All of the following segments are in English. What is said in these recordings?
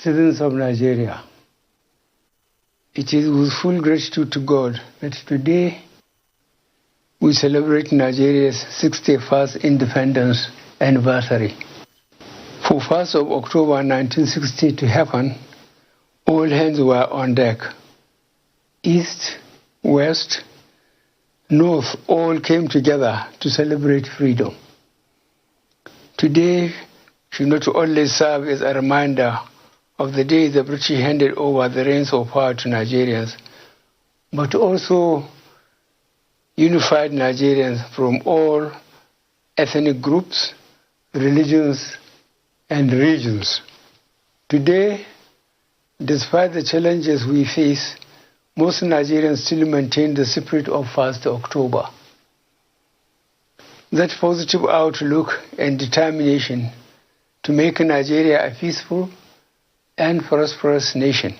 Citizens of Nigeria, it is with full gratitude to God that today we celebrate Nigeria's 61st independence anniversary. For 1st of October 1960 to happen, all hands were on deck. East, West, North all came together to celebrate freedom. Today should not only serve as a reminder of the day the British handed over the reins of power to Nigerians, but also unified Nigerians from all ethnic groups, religions, and regions. Today, despite the challenges we face, most Nigerians still maintain the spirit of 1st October. That positive outlook and determination to make Nigeria a peaceful and prosperous nation.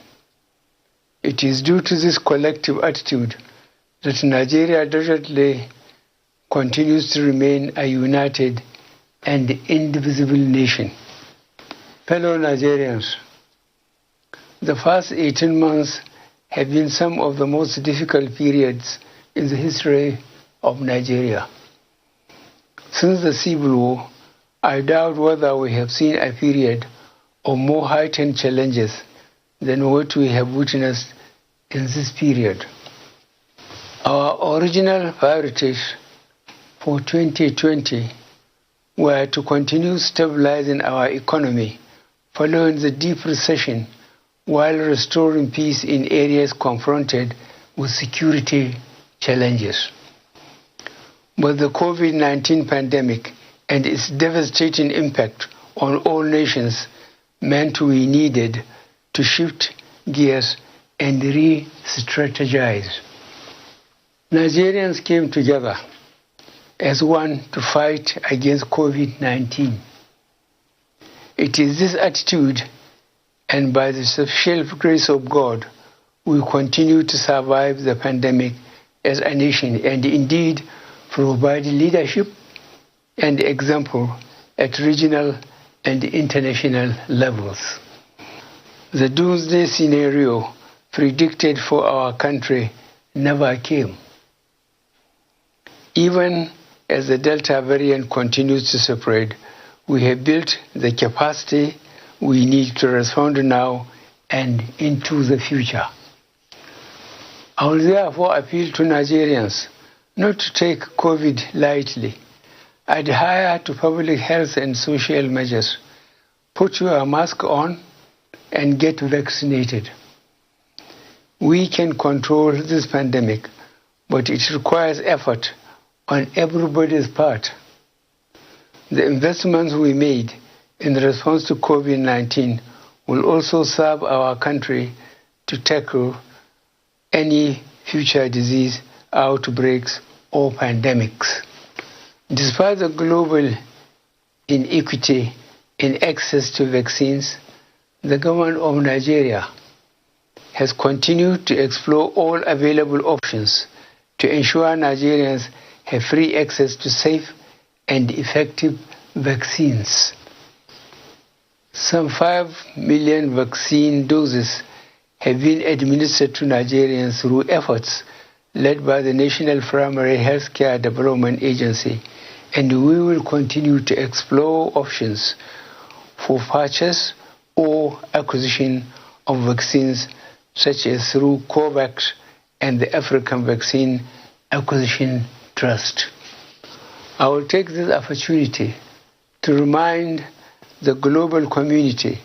It is due to this collective attitude that Nigeria definitely continues to remain a united and indivisible nation. Fellow Nigerians, the first 18 months have been some of the most difficult periods in the history of Nigeria. Since the Civil War, I doubt whether we have seen a period of more heightened challenges than what we have witnessed in this period. Our original priorities for 2020 were to continue stabilizing our economy following the deep recession while restoring peace in areas confronted with security challenges. But the COVID-19 pandemic and its devastating impact on all nations meant we needed to shift gears and re-strategize. Nigerians came together as one to fight against COVID-19. It is this attitude, and by the special grace of God, we continue to survive the pandemic as a nation and indeed provide leadership and example at regional and international levels. The doomsday scenario predicted for our country never came. Even as the Delta variant continues to spread, we have built the capacity we need to respond now and into the future. I will therefore appeal to Nigerians not to take COVID lightly. Adhere to public health and social measures. Put your mask on and get vaccinated. We can control this pandemic, but it requires effort on everybody's part. The investments we made in response to COVID-19 will also serve our country to tackle any future disease outbreaks or pandemics. Despite the global inequity in access to vaccines, the government of Nigeria has continued to explore all available options to ensure Nigerians have free access to safe and effective vaccines. Some 5 million vaccine doses have been administered to Nigerians through efforts led by the National Primary Healthcare Development Agency, and we will continue to explore options for purchase or acquisition of vaccines, such as through COVAX and the African Vaccine Acquisition Trust. I will take this opportunity to remind the global community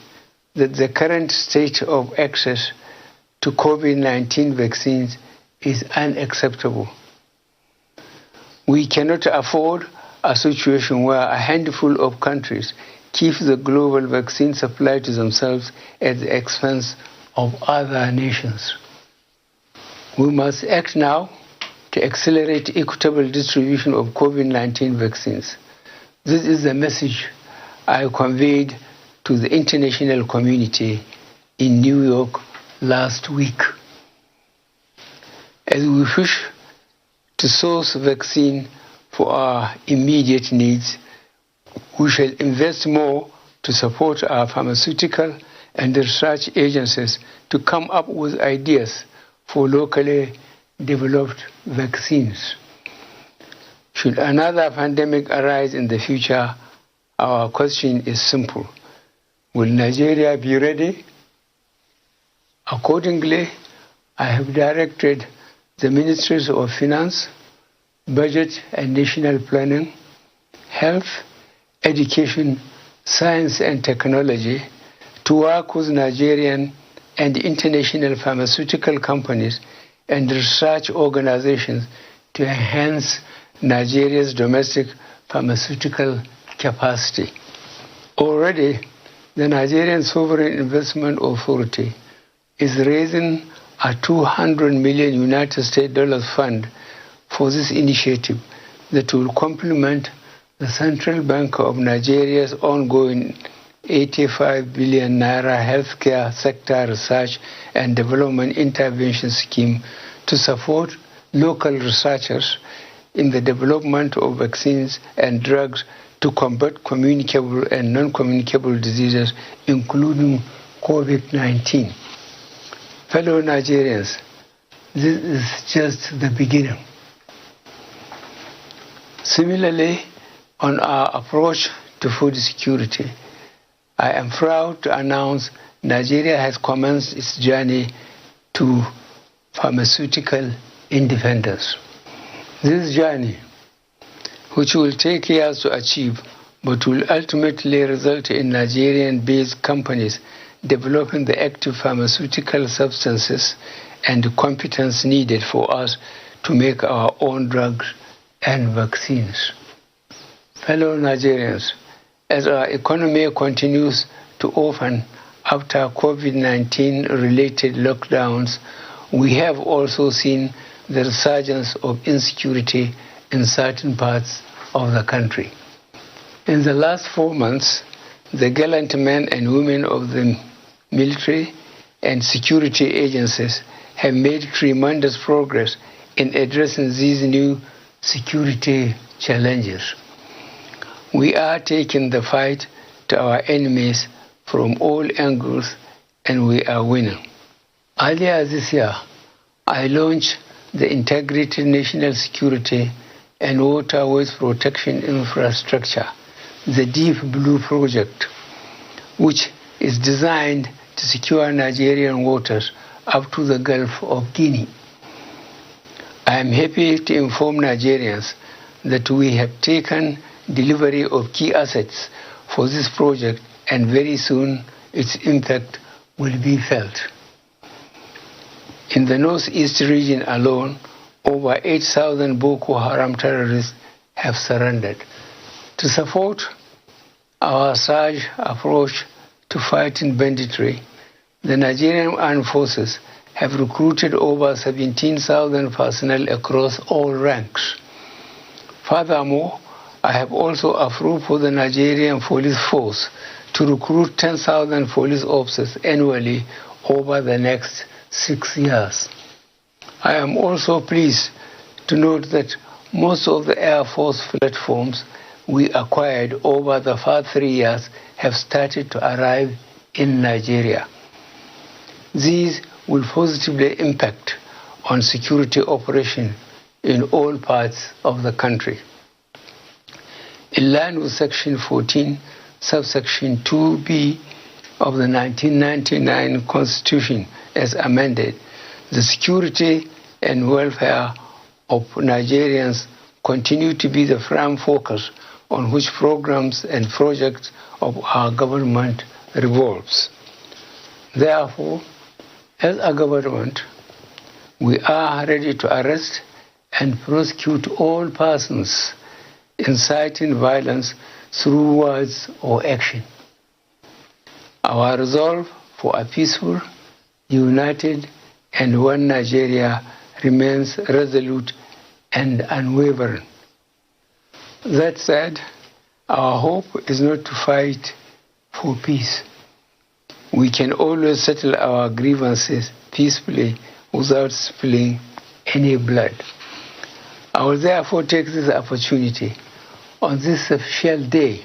that the current state of access to COVID-19 vaccines is unacceptable. We cannot afford a situation where a handful of countries keep the global vaccine supply to themselves at the expense of other nations. We must act now to accelerate equitable distribution of COVID-19 vaccines. This is the message I conveyed to the international community in New York last week. As we push to source vaccine for our immediate needs, we shall invest more to support our pharmaceutical and research agencies to come up with ideas for locally developed vaccines. Should another pandemic arise in the future, our question is simple. Will Nigeria be ready? Accordingly, I have directed the Ministries of Finance, Budget and National Planning, Health, Education, Science and Technology to work with Nigerian and international pharmaceutical companies and research organizations to enhance Nigeria's domestic pharmaceutical capacity. Already, the Nigerian Sovereign Investment Authority is raising a $200 million United States fund for this initiative that will complement the Central Bank of Nigeria's ongoing 85 billion naira healthcare sector research and development intervention scheme to support local researchers in the development of vaccines and drugs to combat communicable and non-communicable diseases, including COVID-19. Fellow Nigerians, this is just the beginning. Similarly, on our approach to food security, I am proud to announce Nigeria has commenced its journey to pharmaceutical independence. This journey, which will take years to achieve, but will ultimately result in Nigerian-based companies developing the active pharmaceutical substances and the competence needed for us to make our own drugs and vaccines. Fellow Nigerians, as our economy continues to open after COVID-19 related lockdowns, we have also seen the resurgence of insecurity in certain parts of the country. In the last 4 months, the gallant men and women of the military and security agencies have made tremendous progress in addressing these new security challenges. We are taking the fight to our enemies from all angles, and we are winning. Earlier this year, I launched the Integrated National Security and Waterways Protection Infrastructure, the Deep Blue Project, which is designed to secure Nigerian waters up to the Gulf of Guinea. I am happy to inform Nigerians that we have taken delivery of key assets for this project, and very soon its impact will be felt. In the northeast region alone, over 8,000 Boko Haram terrorists have surrendered. To support our surge approach to fighting banditry, the Nigerian Armed Forces have recruited over 17,000 personnel across all ranks. Furthermore, I have also approved for the Nigerian Police Force to recruit 10,000 police officers annually over the next 6 years. I am also pleased to note that most of the Air Force platforms we acquired over the past 3 years have started to arrive in Nigeria. These will positively impact on security operation in all parts of the country. In line with Section 14, subsection 2B of the 1999 Constitution as amended, the security and welfare of Nigerians continue to be the prime focus on which programs and projects of our government revolves. Therefore, as a government, we are ready to arrest and prosecute all persons inciting violence through words or action. Our resolve for a peaceful, united, and one Nigeria remains resolute and unwavering. That said, our hope is not to fight for peace. We can always settle our grievances peacefully without spilling any blood. I will therefore take this opportunity on this special day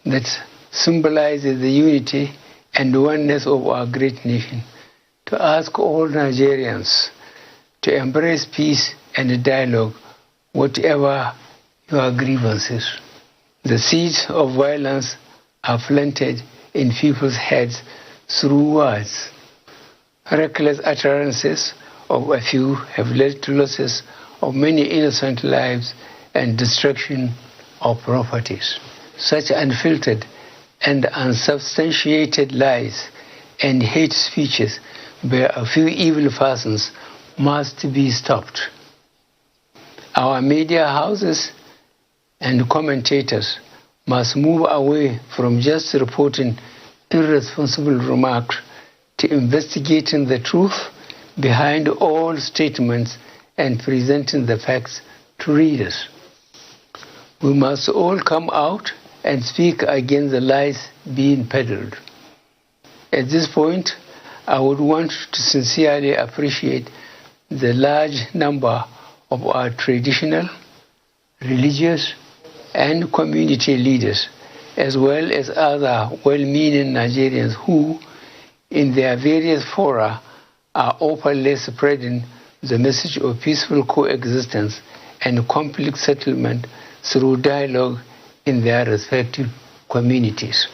that symbolizes the unity and oneness of our great nation to ask all Nigerians to embrace peace and dialogue, whatever your grievances. The seeds of violence are planted in people's heads through words. Reckless utterances of a few have led to losses of many innocent lives and destruction of properties. Such unfiltered and unsubstantiated lies and hate speeches by a few evil persons must be stopped. Our media houses and commentators must move away from just reporting irresponsible remarks to investigating the truth behind all statements and presenting the facts to readers. We must all come out and speak against the lies being peddled. At this point, I would want to sincerely appreciate the large number of our traditional, religious, and community leaders, as well as other well-meaning Nigerians who, in their various fora, are openly spreading the message of peaceful coexistence and conflict settlement through dialogue in their respective communities.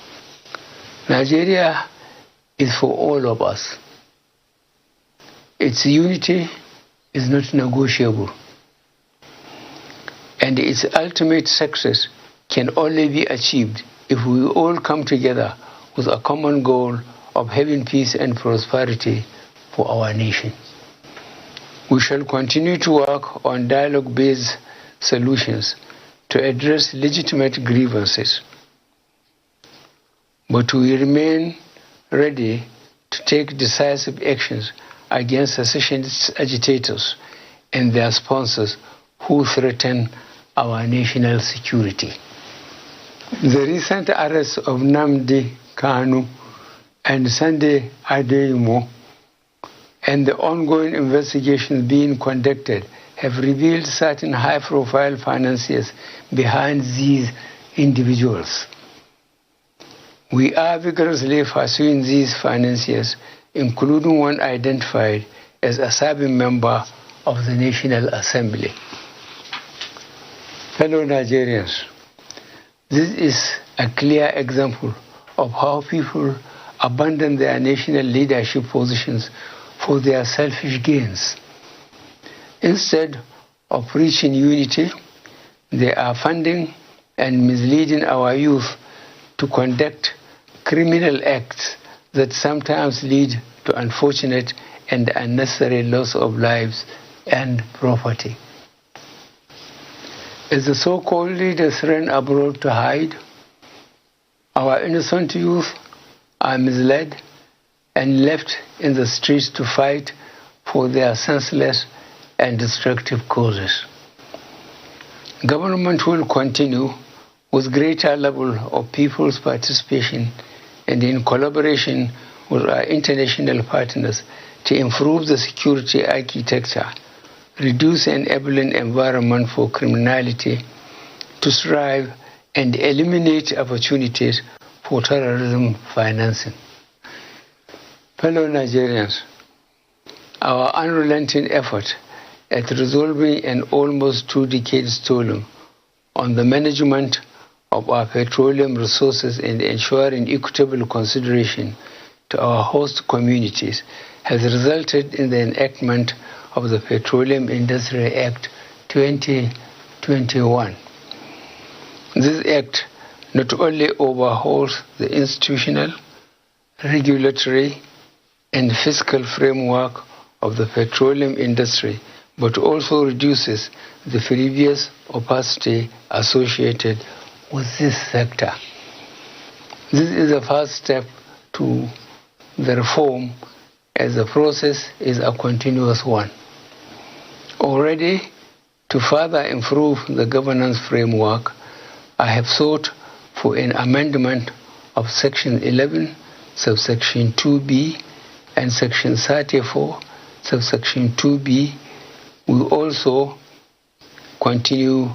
Nigeria is for all of us. Its unity is not negotiable, and its ultimate success can only be achieved if we all come together with a common goal of having peace and prosperity for our nation. We shall continue to work on dialogue-based solutions to address legitimate grievances, but we remain ready to take decisive actions against secessionist agitators and their sponsors who threaten our national security. The recent arrests of Nnamdi Kanu and Sunday Adeyemo and the ongoing investigations being conducted have revealed certain high-profile financiers behind these individuals. We are vigorously pursuing these financiers, including one identified as a serving member of the National Assembly. Fellow Nigerians, this is a clear example of how people abandon their national leadership positions for their selfish gains. Instead of preaching unity, they are funding and misleading our youth to conduct criminal acts that sometimes lead to unfortunate and unnecessary loss of lives and property. As the so-called leaders run abroad to hide, our innocent youth are misled and left in the streets to fight for their senseless and destructive causes. Government will continue with greater level of people's participation and in collaboration with our international partners to improve the security architecture, reduce enabling environment for criminality to thrive, and eliminate opportunities for terrorism financing. Fellow Nigerians, our unrelenting effort at resolving an almost 2 decades toll on the management of our petroleum resources and ensuring equitable consideration to our host communities has resulted in the enactment of the Petroleum Industry Act 2021. This act not only overhauls the institutional, regulatory, and fiscal framework of the petroleum industry, but also reduces the previous opacity associated with this sector. This is the first step to the reform, as the process is a continuous one. Already, to further improve the governance framework, I have sought for an amendment of Section 11, subsection 2b, and Section 34, subsection 2b. We also continue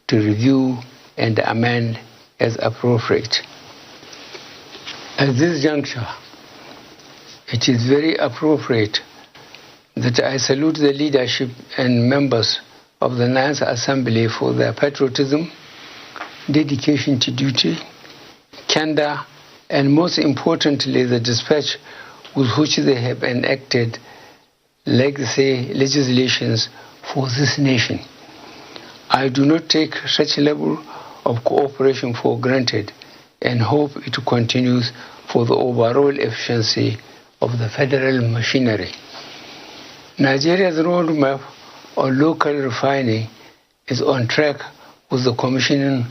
to review and amend as appropriate. At this juncture, it is very appropriate that I salute the leadership and members of the Ninth Assembly for their patriotism, dedication to duty, candor, and most importantly, the dispatch with which they have enacted legacy legislations for this nation. I do not take such level of cooperation for granted and hope it continues for the overall efficiency of the federal machinery. Nigeria's roadmap on local refining is on track with the commissioning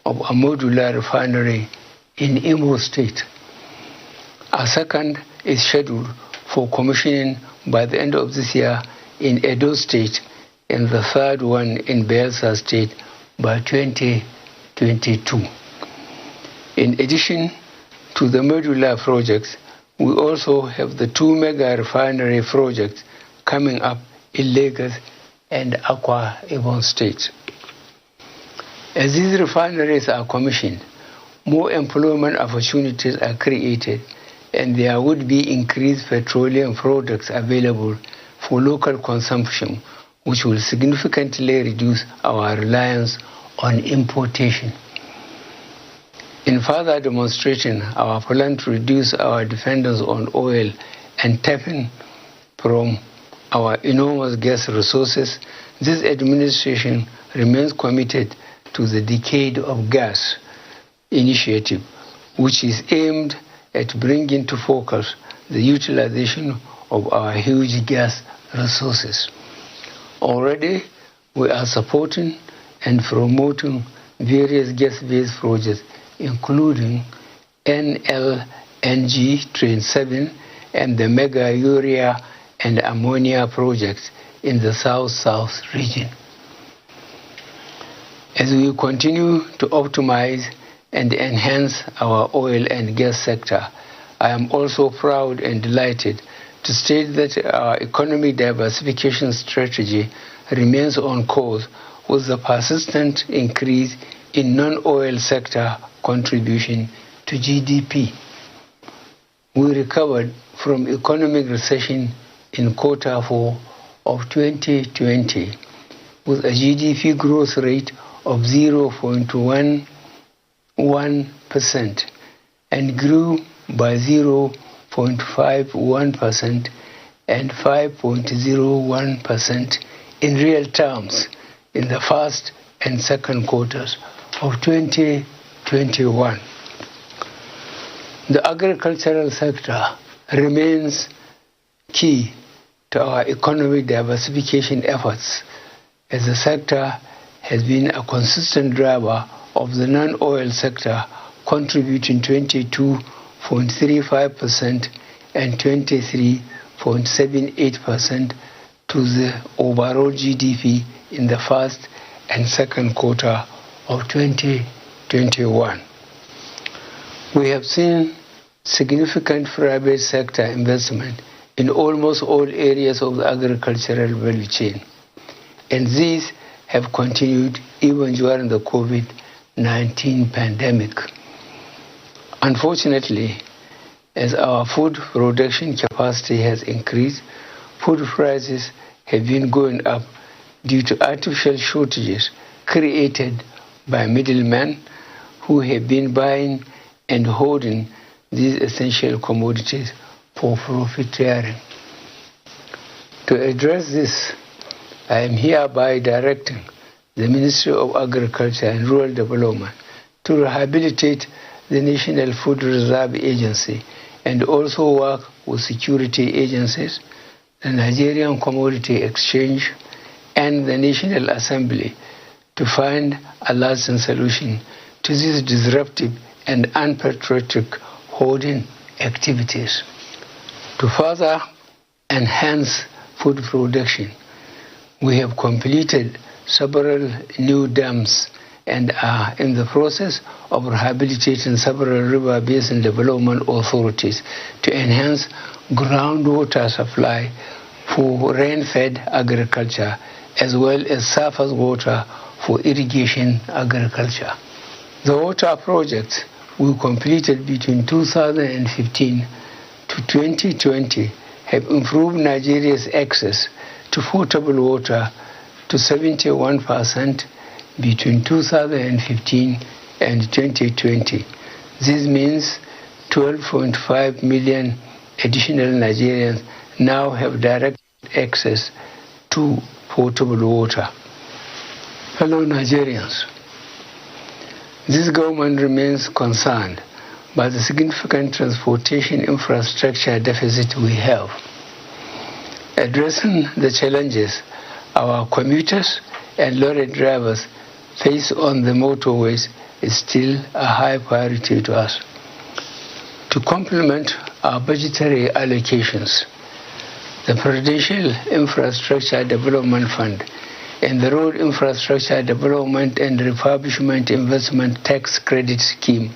of a modular refinery in Imo State. A second is scheduled for commissioning by the end of this year in Edo State, and the third one in Bayelsa State by 2022. In addition to the modular projects, we also have the two mega refinery projects coming up in Lagos and Akwa Ibom State. As these refineries are commissioned, more employment opportunities are created, and there would be increased petroleum products available for local consumption, which will significantly reduce our reliance on importation. In further demonstrating our plan to reduce our dependence on oil and tapping from our enormous gas resources, this administration remains committed to the Decade of Gas initiative, which is aimed at bringing to focus the utilization of our huge gas resources. Already, we are supporting and promoting various gas-based projects, including NLNG Train 7 and the mega urea and ammonia projects in the South-South region. As we continue to optimize and enhance our oil and gas sector, I am also proud and delighted to state that our economic diversification strategy remains on course with the persistent increase in non-oil sector contribution to GDP. We recovered from economic recession in Q4 of 2020 with a GDP growth rate of 0.11% and grew by 0.51% and 5.01% in real terms in the first and second quarters of 2021. The agricultural sector remains key to our economic diversification efforts, as the sector has been a consistent driver of the non-oil sector, contributing 22.35% and 23.78% to the overall GDP in the first and second quarter of 2021. We have seen significant private sector investment in almost all areas of the agricultural value chain, and these have continued even during the COVID-19 pandemic. Unfortunately, as our food production capacity has increased, food prices have been going up due to artificial shortages created by middlemen who have been buying and holding these essential commodities for profiteering. To address this, I am hereby directing the Ministry of Agriculture and Rural Development to rehabilitate the National Food Reserve Agency and also work with security agencies, the Nigerian Commodity Exchange, and the National Assembly to find a lasting solution to these disruptive and unpatriotic hoarding activities. To further enhance food production, we have completed several new dams and are in the process of rehabilitating several river basin development authorities to enhance groundwater supply for rain-fed agriculture as well as surface water for irrigation agriculture. The water projects we completed between 2015 to 2020 have improved Nigeria's access to potable water to 71% between 2015 and 2020. This means 12.5 million additional Nigerians now have direct access to potable water. Fellow Nigerians, this government remains concerned by the significant transportation infrastructure deficit we have. Addressing the challenges our commuters and lorry drivers face on the motorways is still a high priority to us. To complement our budgetary allocations, the Presidential Infrastructure Development Fund and the Road Infrastructure Development and Refurbishment Investment Tax Credit Scheme,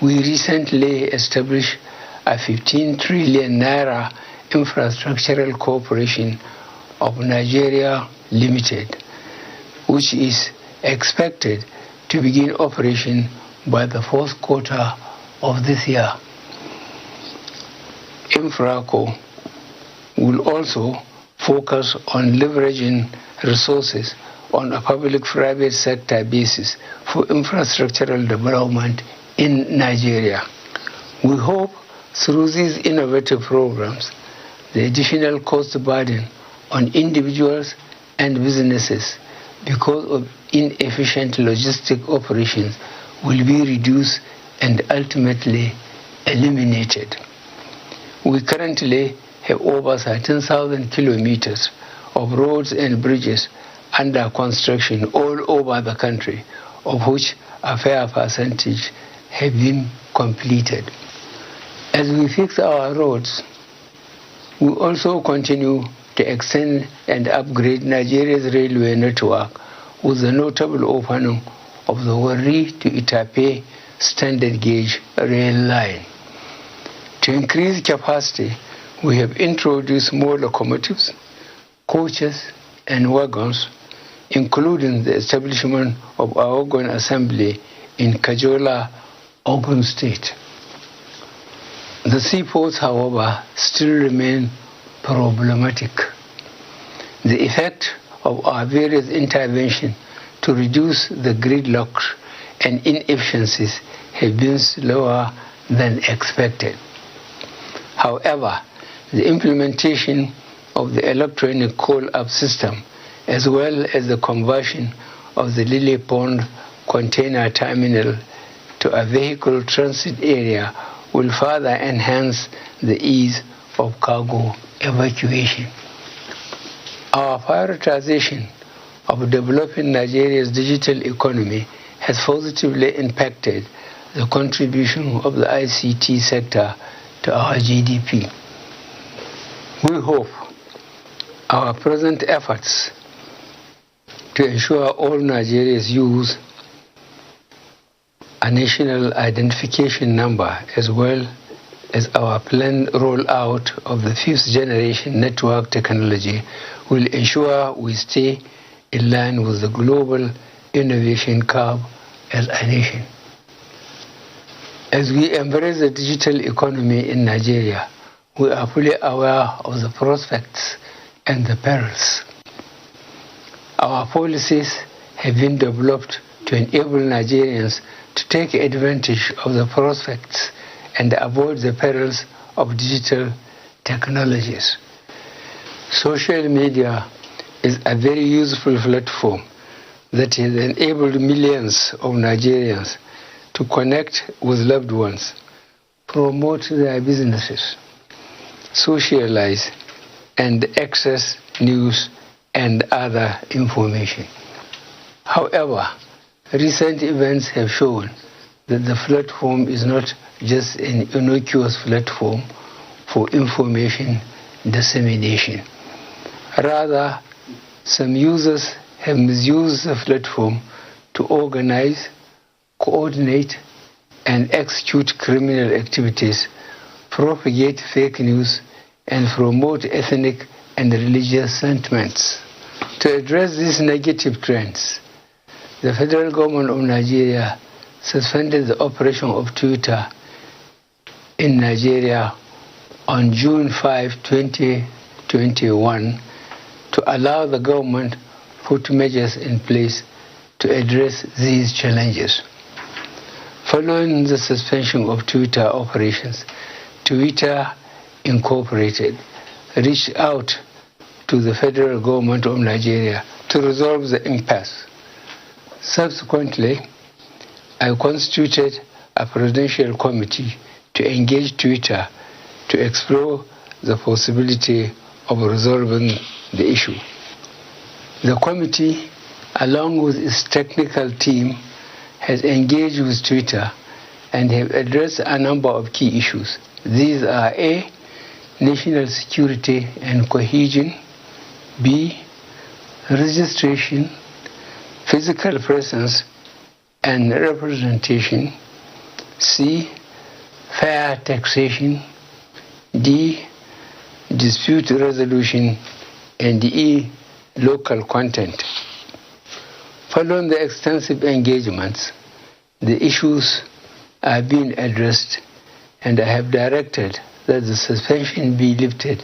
we recently established a 15 trillion naira infrastructural corporation of Nigeria Limited, which is expected to begin operation by the fourth quarter of this year. Infraco will also focus on leveraging resources on a public-private sector basis for infrastructural development in Nigeria. We hope through these innovative programs, the additional cost burden on individuals and businesses because of inefficient logistic operations will be reduced and ultimately eliminated. We currently have over 13,000 kilometers of roads and bridges under construction all over the country, of which a fair percentage have been completed. As we fix our roads, we also continue to extend and upgrade Nigeria's railway network with the notable opening of the Warri to Itape standard gauge rail line. To increase capacity, we have introduced more locomotives, coaches, and wagons, including the establishment of our wagon assembly in Kajola, Ogun State. The seaports, however, still remain problematic. The effect of our various interventions to reduce the gridlock and inefficiencies have been slower than expected. However, the implementation of the electronic call-up system, as well as the conversion of the Lily Pond container terminal to a vehicle transit area will further enhance the ease of cargo evacuation. Our prioritization of developing Nigeria's digital economy has positively impacted the contribution of the ICT sector to our GDP. We hope our present efforts to ensure all Nigerians use a national identification number, as well as our planned rollout of the fifth generation network technology, will ensure we stay in line with the global innovation curve as a nation. As we embrace the digital economy in Nigeria, we are fully aware of the prospects and the perils. Our policies have been developed to enable Nigerians to take advantage of the prospects and avoid the perils of digital technologies. Social media is a very useful platform that has enabled millions of Nigerians to connect with loved ones, promote their businesses, socialize, and access news and other information. However, recent events have shown that the platform is not just an innocuous platform for information dissemination. Rather, some users have misused the platform to organize, coordinate, and execute criminal activities, propagate fake news, and promote ethnic and religious sentiments. To address these negative trends, the federal government of Nigeria suspended the operation of Twitter in Nigeria on June 5, 2021, to allow the government to put measures in place to address these challenges. Following the suspension of Twitter operations, Twitter Incorporated reached out to the federal government of Nigeria to resolve the impasse. Subsequently, I constituted a presidential committee to engage Twitter to explore the possibility of resolving the issue. The committee, along with its technical team, has engaged with Twitter and have addressed a number of key issues. These are A, national security and cohesion; B, registration, physical presence and representation; C, fair taxation; D, dispute resolution; and E, local content. Following the extensive engagements, the issues are being addressed, and I have directed that the suspension be lifted,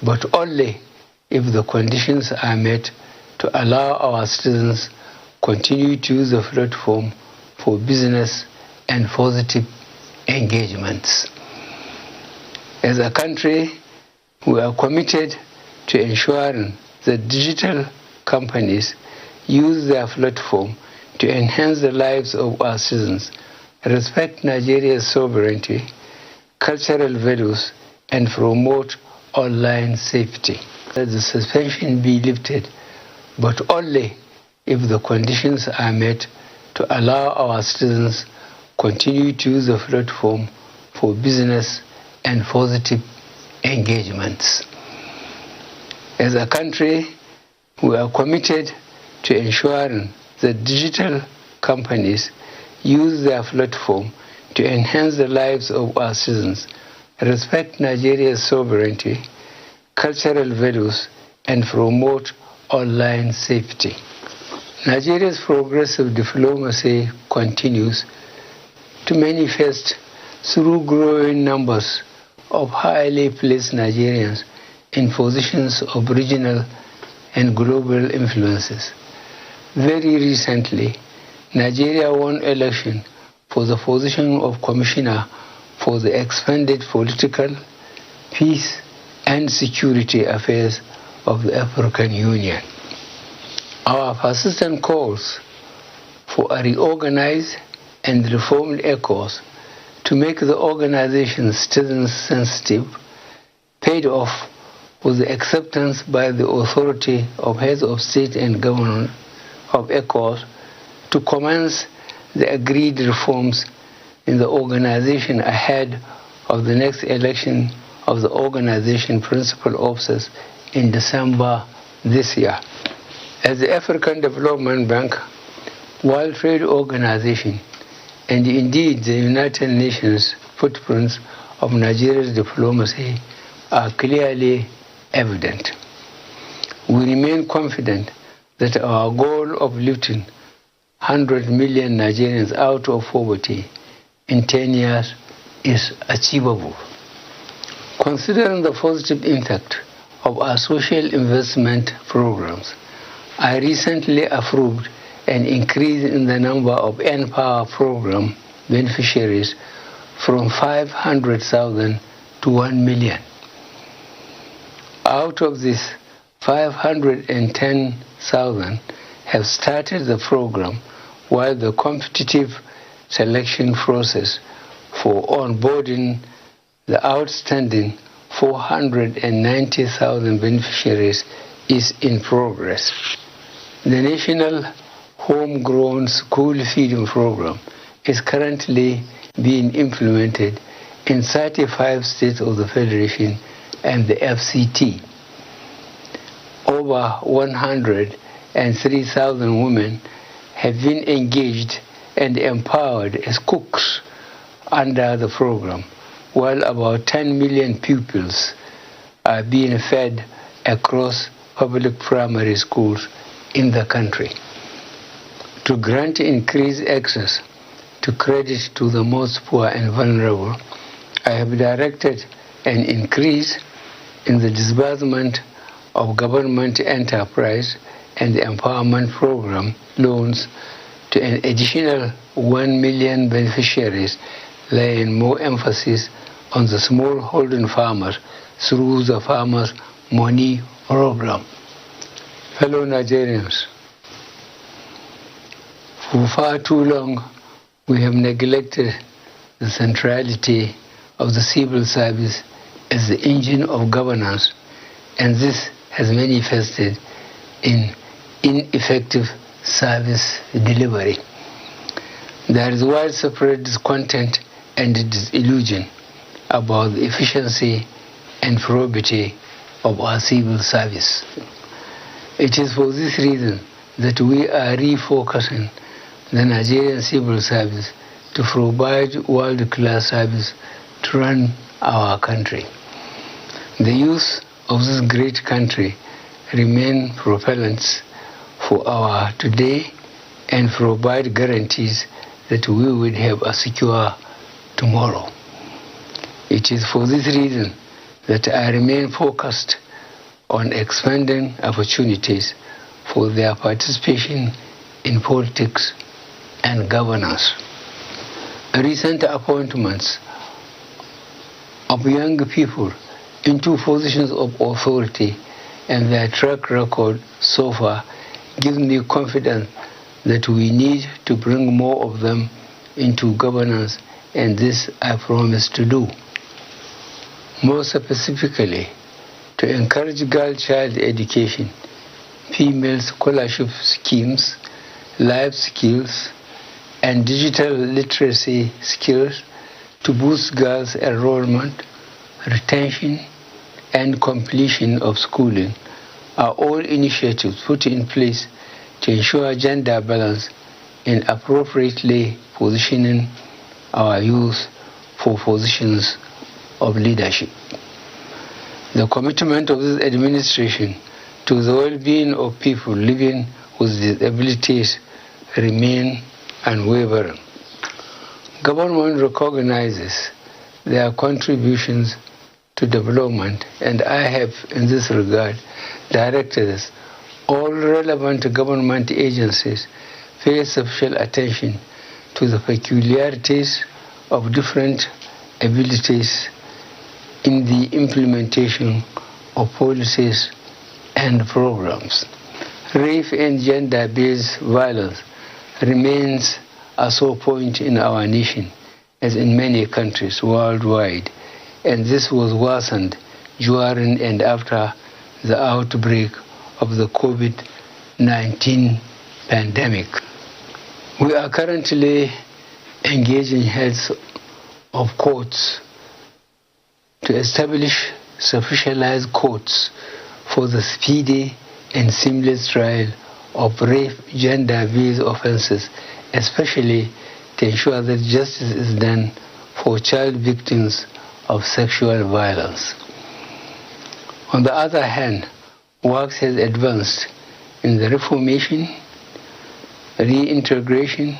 but only if the conditions are met to allow our citizens continue to use the platform for business and positive engagements. As a country, we are committed to ensuring that digital companies use their platform to enhance the lives of our citizens, respect Nigeria's sovereignty, cultural values, and promote online safety. That the suspension be lifted, but only if the conditions are met to allow our citizens continue to use the platform for business and positive engagements. As a country, we are committed to ensuring that digital companies use their platform to enhance the lives of our citizens, respect Nigeria's sovereignty, cultural values, and promote online safety. Nigeria's progressive diplomacy continues to manifest through growing numbers of highly placed Nigerians in positions of regional and global influences. Very recently, Nigeria won election for the position of Commissioner for the Expanded Political, Peace and Security Affairs of the African Union. Our persistent calls for a reorganized and reformed ECOWAS to make the organization citizen-sensitive paid off with the acceptance by the authority of heads of state and government of ECOWAS to commence the agreed reforms in the organization ahead of the next election of the organization principal officers in December this year. As the African Development Bank, World Trade Organization, and indeed the United Nations footprints of Nigeria's diplomacy are clearly evident. We remain confident that our goal of lifting 100 million Nigerians out of poverty in 10 years is achievable. Considering the positive impact of our social investment programs, I recently approved an increase in the number of N-Power program beneficiaries from 500,000 to 1 million. Out of this, 510,000 have started the program, while the competitive selection process for onboarding the outstanding 490,000 beneficiaries is in progress. The National Homegrown School Feeding Program is currently being implemented in 35 states of the Federation and the FCT. Over 103,000 women have been engaged and empowered as cooks under the program, while about 10 million pupils are being fed across public primary schools in the country. To grant increased access to credit to the most poor and vulnerable, I have directed an increase in the disbursement of government enterprise and empowerment program loans to an additional 1 million beneficiaries, laying more emphasis on the smallholding farmers through the Farmers' Money Program. Fellow Nigerians, for far too long we have neglected the centrality of the civil service as the engine of governance, and this has manifested in ineffective service delivery. There is widespread discontent and disillusion about the efficiency and probity of our civil service. It is for this reason that we are refocusing the Nigerian civil service to provide world-class service to run our country. The youth of this great country remain propellants for our today and provide guarantees that we will have a secure tomorrow. It is for this reason that I remain focused on expanding opportunities for their participation in politics and governance. Recent appointments of young people into positions of authority and their track record so far gives me confidence that we need to bring more of them into governance, and this I promise to do. More specifically, to encourage girl-child education, female scholarship schemes, life skills, and digital literacy skills to boost girls' enrollment, retention, and completion of schooling are all initiatives put in place to ensure gender balance in appropriately positioning our youth for positions of leadership. The commitment of this administration to the well-being of people living with disabilities remain unwavering. Government recognizes their contributions to development, and I have, in this regard, directed all relevant government agencies pay special attention to the peculiarities of different abilities in the implementation of policies and programs. Rape and gender-based violence remains a sore point in our nation, as in many countries worldwide, and this was worsened during and after the outbreak of the COVID-19 pandemic. We are currently engaging heads of courts to establish specialized courts for the speedy and seamless trial of rape gender-based offenses, especially to ensure that justice is done for child victims of sexual violence. On the other hand, work has advanced in the reformation, reintegration,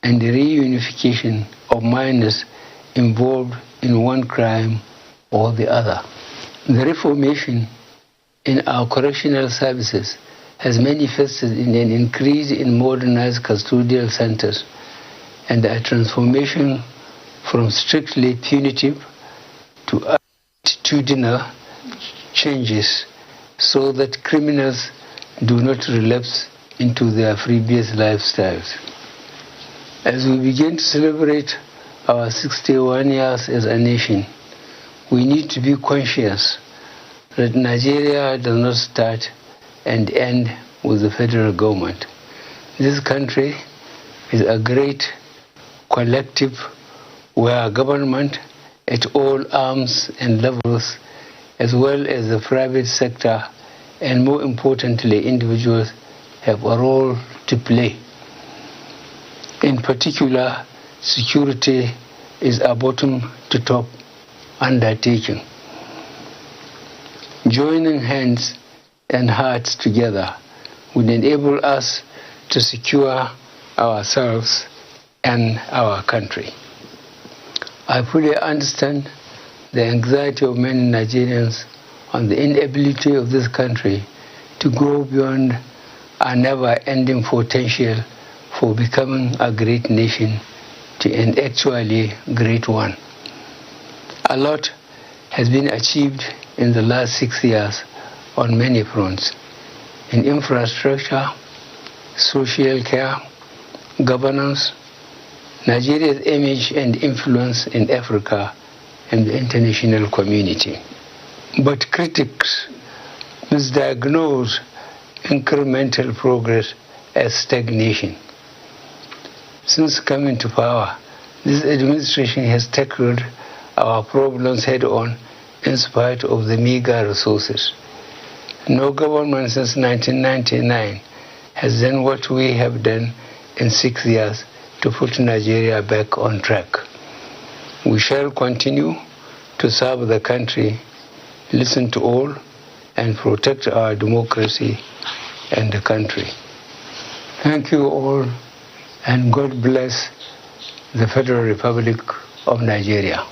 and reunification of minors involved in one crime or the other. The reformation in our correctional services has manifested in an increase in modernized custodial centers and a transformation from strictly punitive to attitudinal changes so that criminals do not relapse into their previous lifestyles. As we begin to celebrate our 61 years as a nation, we need to be conscious that Nigeria does not start and end with the federal government. This country is a great collective where government at all arms and levels, as well as the private sector, and more importantly, individuals, have a role to play. In particular, security is a bottom-to-top undertaking. Joining hands and hearts together would enable us to secure ourselves and our country. I fully understand the anxiety of many Nigerians on the inability of this country to grow beyond a never-ending potential for becoming a great nation to an actually great one. A lot has been achieved in the last 6 years on many fronts: in infrastructure, social care, governance, Nigeria's image and influence in Africa and the international community. But critics misdiagnose incremental progress as stagnation. Since coming to power, this administration has tackled our problems head-on in spite of the meager resources. No government since 1999 has done what we have done in 6 years to put Nigeria back on track. We shall continue to serve the country, listen to all, and protect our democracy and the country. Thank you all, and God bless the Federal Republic of Nigeria.